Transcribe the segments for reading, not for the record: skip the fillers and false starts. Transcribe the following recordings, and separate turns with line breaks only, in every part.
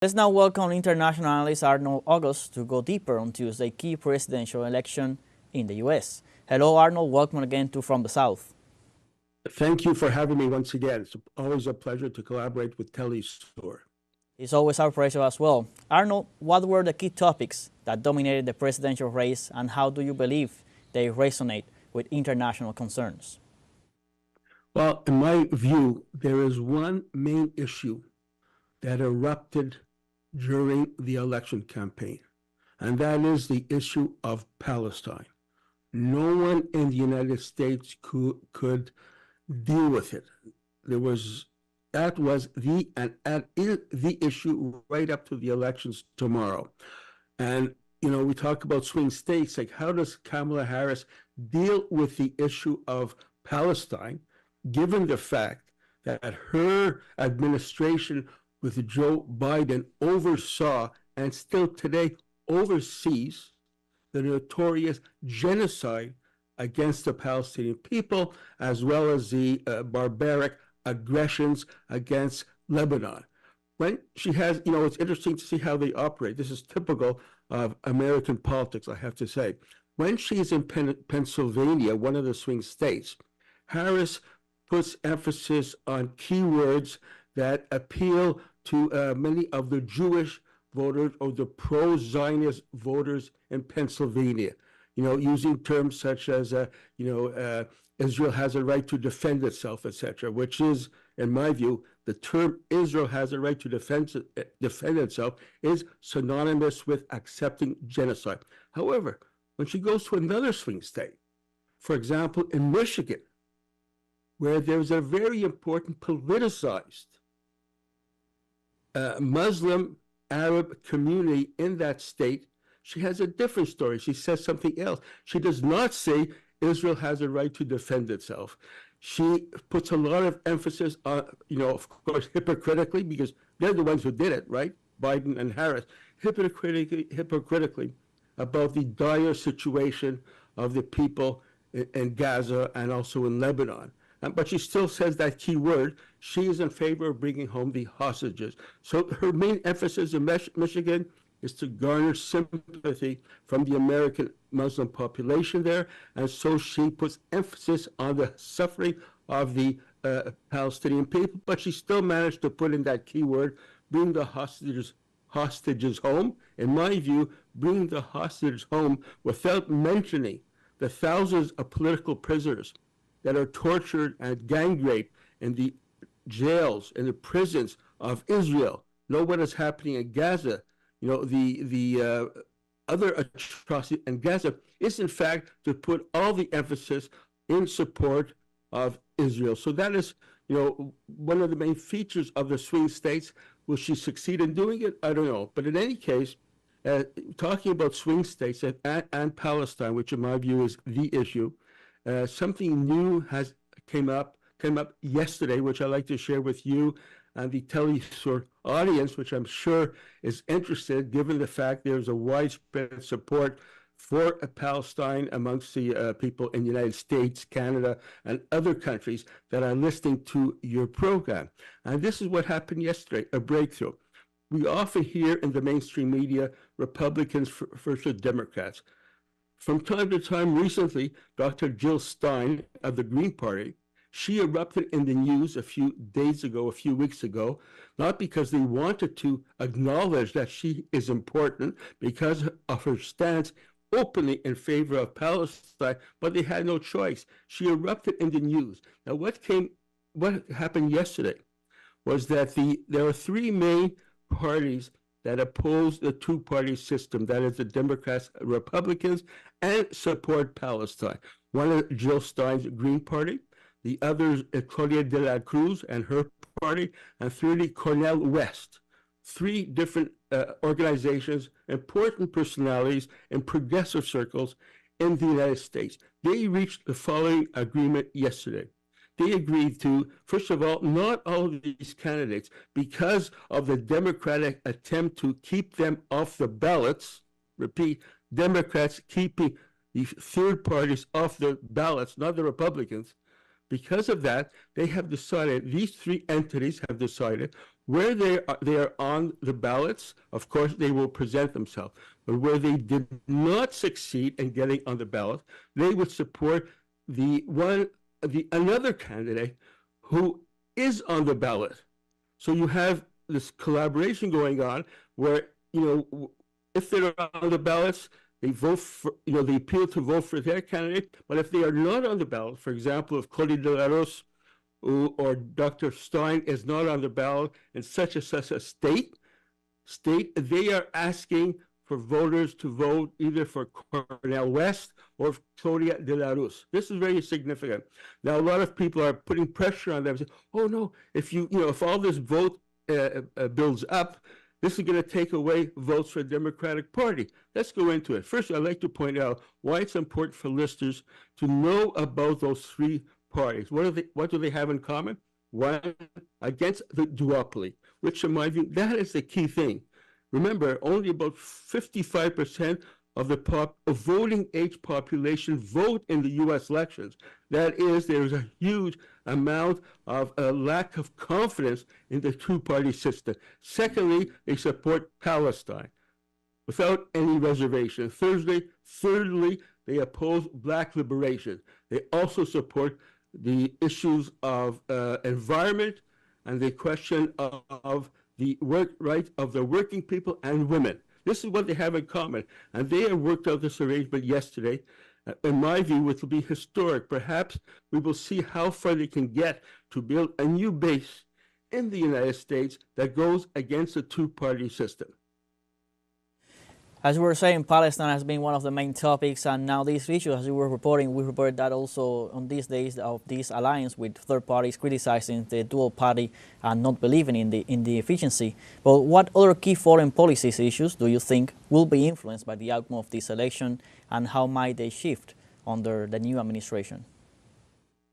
Let's now welcome international analyst Arnold August to go deeper on Tuesday's key presidential election in the U.S. Hello, Arnold. Welcome again to From the South.
Thank you for having me once again. It's always a pleasure to collaborate with teleSUR.
It's always our pleasure as well. Arnold, what were the key topics that dominated the presidential race, and how do you believe they resonate with international concerns?
Well, in my view, there is one main issue that erupted during the election campaign, and that is the issue of Palestine. No one in the United States could deal with it. That was the issue right up to the elections tomorrow. And we talk about swing states, like how does Kamala Harris deal with the issue of Palestine, given the fact that her administration with Joe Biden oversaw and still today oversees the notorious genocide against the Palestinian people, as well as the barbaric aggressions against Lebanon. When she has, it's interesting to see how they operate. This is typical of American politics, I have to say. When she's in Pennsylvania, one of the swing states, Harris puts emphasis on keywords that appeal to many of the Jewish voters or the pro-Zionist voters in Pennsylvania. Using terms such as, Israel has a right to defend itself, etc., which is, in my view, the term Israel has a right to defend itself is synonymous with accepting genocide. However, when she goes to another swing state, for example, in Michigan, where there's a very important politicized Muslim Arab community in that state, she has a different story. She says something else. She does not say Israel has a right to defend itself. She puts a lot of emphasis on, of course, hypocritically, because they're the ones who did it, right? Biden and Harris, hypocritically about the dire situation of the people in Gaza and also in Lebanon. But she still says that key word. She is in favor of bringing home the hostages. So her main emphasis in Michigan is to garner sympathy from the American Muslim population there. And so she puts emphasis on the suffering of the Palestinian people, but she still managed to put in that key word, bring the hostages home. In my view, bringing the hostages home without mentioning the thousands of political prisoners that are tortured and gang raped in the jails and the prisons of Israel. Know what is happening in Gaza. The other atrocity in Gaza is, in fact, to put all the emphasis in support of Israel. So that is, one of the main features of the swing states. Will she succeed in doing it? I don't know. But in any case, talking about swing states and Palestine, which in my view is the issue, something new came up yesterday, which I'd like to share with you and the teleSUR audience, which I'm sure is interested, given the fact there's a widespread support for Palestine amongst the people in the United States, Canada, and other countries that are listening to your program. And this is what happened yesterday, a breakthrough. We often hear in the mainstream media Republicans versus Democrats. From time to time recently, Dr. Jill Stein of the Green Party, she erupted in the news a few weeks ago, not because they wanted to acknowledge that she is important because of her stance openly in favor of Palestine, but they had no choice. She erupted in the news. Now, what happened yesterday was that there are three main parties that oppose the two-party system, that is the Democrats, Republicans, and support Palestine. One is Jill Stein's Green Party, the other is Claudia de la Cruz and her party, and thirdly, Cornel West. Three different organizations, important personalities in progressive circles in the United States. They reached the following agreement yesterday. They agreed to, first of all, not all of these candidates, because of the Democratic attempt to keep them off the ballots, repeat, Democrats keeping the third parties off the ballots, not the Republicans. Because of that, they have decided, these three entities have decided, Where they are on the ballots, of course, they will present themselves. But where they did not succeed in getting on the ballot, they would support another candidate who is on the ballot. So you have this collaboration going on where, if they're on the ballots, they vote for, they appeal to vote for their candidate. But if they are not on the ballot, for example, if Cody de la Rose or Dr. Stein is not on the ballot in such a state, they are asking for voters to vote either for Cornel West or Claudia de la Ruz. This is very significant. Now, a lot of people are putting pressure on them, saying, "Oh no, if all this vote builds up, this is going to take away votes for the Democratic Party." Let's go into it. First, I'd like to point out why it's important for listeners to know about those three parties. What do they have in common? One, against the duopoly, which in my view, that is the key thing. Remember, only about 55% of the voting age population vote in the U.S. elections. That is, there is a huge amount of a lack of confidence in the two-party system. Secondly, they support Palestine without any reservation. Thirdly, they oppose black liberation. They also support the issues of environment and the question of the rights of the working people and women. This is what they have in common. And they have worked out this arrangement yesterday, in my view, which will be historic. Perhaps we will see how far they can get to build a new base in the United States that goes against the two-party system.
As we were saying, Palestine has been one of the main topics, and now this issue, as we were reporting, we reported that also on these days of this alliance with third parties criticizing the dual party and not believing in the efficiency. But what other key foreign policies issues do you think will be influenced by the outcome of this election, and how might they shift under the new administration?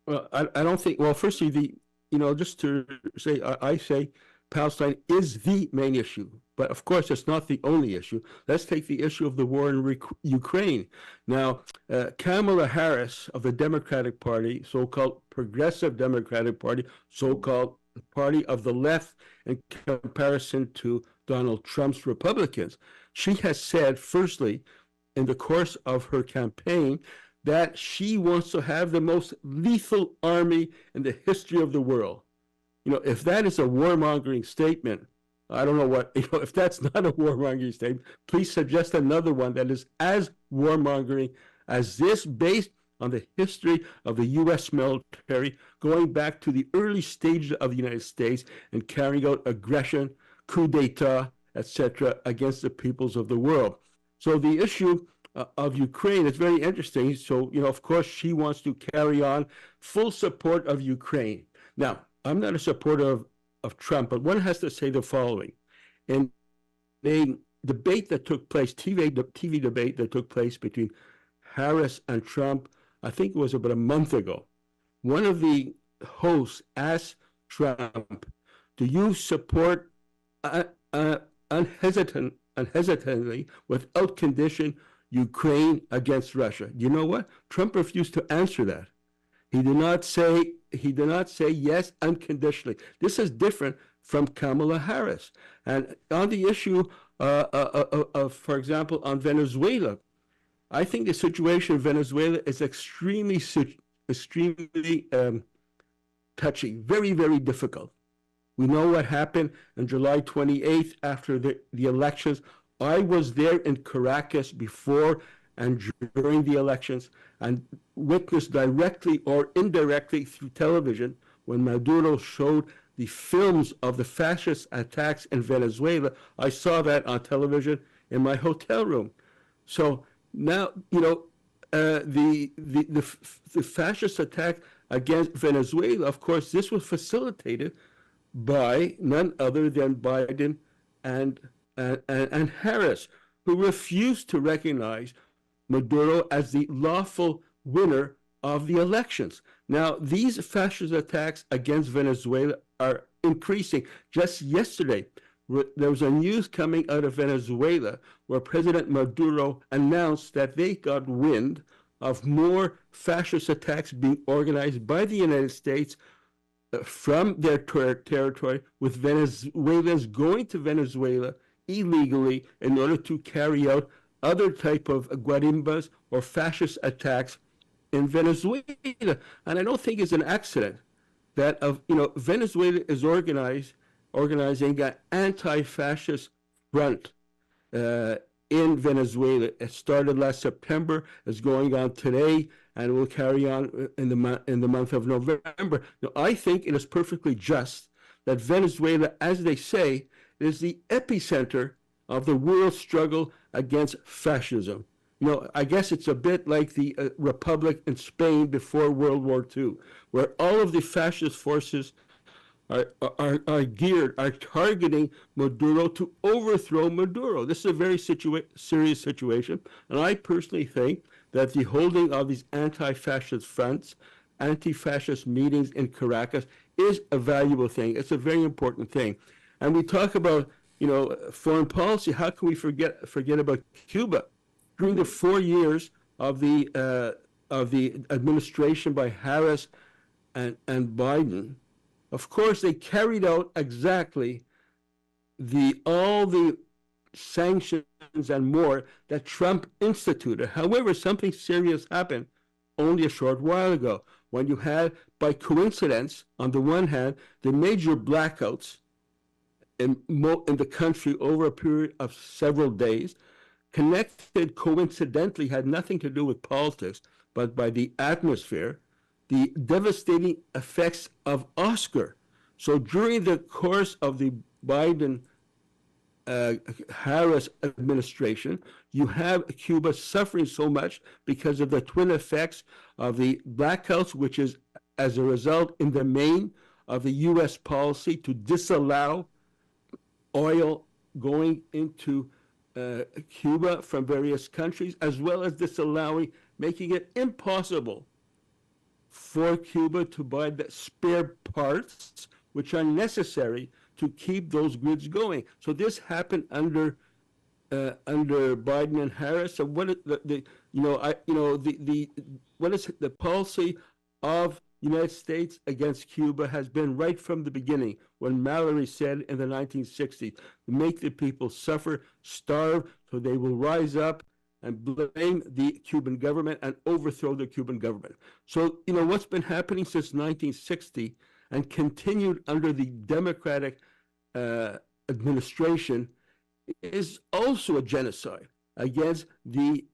Well, I don't think. Well, firstly, just to say, I say Palestine is the main issue. But of course, it's not the only issue. Let's take the issue of the war in Ukraine. Now, Kamala Harris of the Democratic Party, so-called Progressive Democratic Party, so-called party of the left in comparison to Donald Trump's Republicans, she has said, firstly, in the course of her campaign, that she wants to have the most lethal army in the history of the world. If that is a warmongering statement, I don't know what, if that's not a warmongering statement, please suggest another one that is as warmongering as this, based on the history of the U.S. military, going back to the early stages of the United States and carrying out aggression, coup d'etat, etc., against the peoples of the world. So the issue of Ukraine is very interesting. So, of course, she wants to carry on full support of Ukraine. Now, I'm not a supporter of Trump, but one has to say the following. In a debate that took place, TV debate that took place between Harris and Trump, I think it was about a month ago, one of the hosts asked Trump, "Do you support unhesitantly, without condition, Ukraine against Russia?" You know what? Trump refused to answer that. He did not say yes unconditionally. This is different from Kamala Harris. And on the issue of, for example, on Venezuela, I think the situation in Venezuela is extremely touchy, very, very difficult. We know what happened on July 28th after the elections. I was there in Caracas before and during the elections, and witnessed directly or indirectly through television when Maduro showed the films of the fascist attacks in Venezuela. I saw that on television in my hotel room. So now, the fascist attack against Venezuela, of course, this was facilitated by none other than Biden and Harris, who refused to recognize Maduro as the lawful winner of the elections. Now, these fascist attacks against Venezuela are increasing. Just yesterday, there was a news coming out of Venezuela where President Maduro announced that they got wind of more fascist attacks being organized by the United States from their territory, with Venezuelans going to Venezuela illegally in order to carry out other type of guarimbas or fascist attacks in Venezuela. And I don't think it's an accident that Venezuela is organizing an anti-fascist front uh, in Venezuela. It started last September, is going on today, and will carry on in the month of November. Now, I think it is perfectly just that Venezuela, as they say, is the epicenter of the world struggle against fascism. I guess it's a bit like the Republic in Spain before World War II, where all of the fascist forces are targeting Maduro to overthrow Maduro. This is a very serious situation, and I personally think that the holding of these anti-fascist fronts, anti-fascist meetings in Caracas is a valuable thing. It's a very important thing. And we talk about, foreign policy. How can we forget about Cuba? During the 4 years of the administration by Harris and Biden, of course, they carried out exactly all the sanctions and more that Trump instituted. However, something serious happened only a short while ago, when you had, by coincidence, on the one hand, the major blackouts in the country over a period of several days, connected coincidentally, had nothing to do with politics, but by the atmosphere, the devastating effects of Oscar. So during the course of the Biden Harris administration, you have Cuba suffering so much because of the twin effects of the blackouts, which is as a result in the main of the U.S. policy to disallow oil going into Cuba from various countries, as well as making it impossible for Cuba to buy the spare parts which are necessary to keep those grids going. So this happened under Biden and Harris. So what is what is the policy of United States against Cuba has been right from the beginning, when Mallory said in the 1960s, make the people suffer, starve, so they will rise up and blame the Cuban government and overthrow the Cuban government. So, what's been happening since 1960 and continued under the Democratic administration is also a genocide against the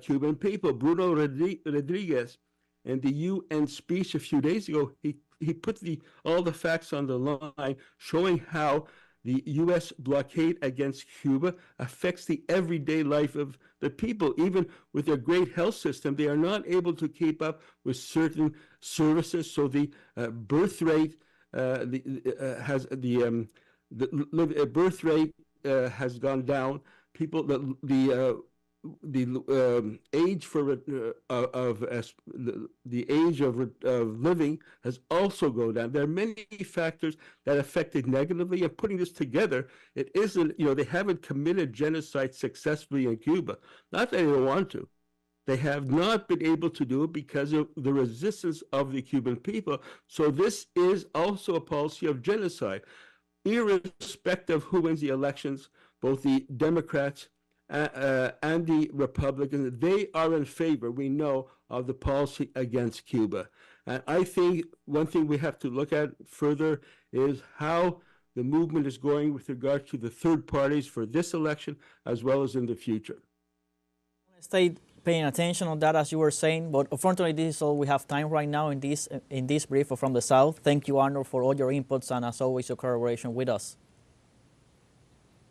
Cuban people. Bruno Rodriguez, in the UN speech a few days ago, he put all the facts on the line, showing how the U.S. blockade against Cuba affects the everyday life of the people. Even with their great health system, they are not able to keep up with certain services. So the birth rate has gone down. People, the age of living has also gone down. There are many factors that affected negatively. And putting this together, it isn't, they haven't committed genocide successfully in Cuba. Not that they don't want to. They have not been able to do it because of the resistance of the Cuban people. So this is also a policy of genocide. Irrespective of who wins the elections, both the Democrats and the Republicans, they are in favor, we know, of the policy against Cuba. And I think one thing we have to look at further is how the movement is going with regard to the third parties for this election, as well as in the future.
Stay paying attention on that, as you were saying, but unfortunately this is all we have time right now in this brief from the South. Thank you, Arnold, for all your inputs and, as always, your collaboration with us.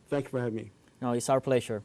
Thank you for having me.
No, it's our pleasure.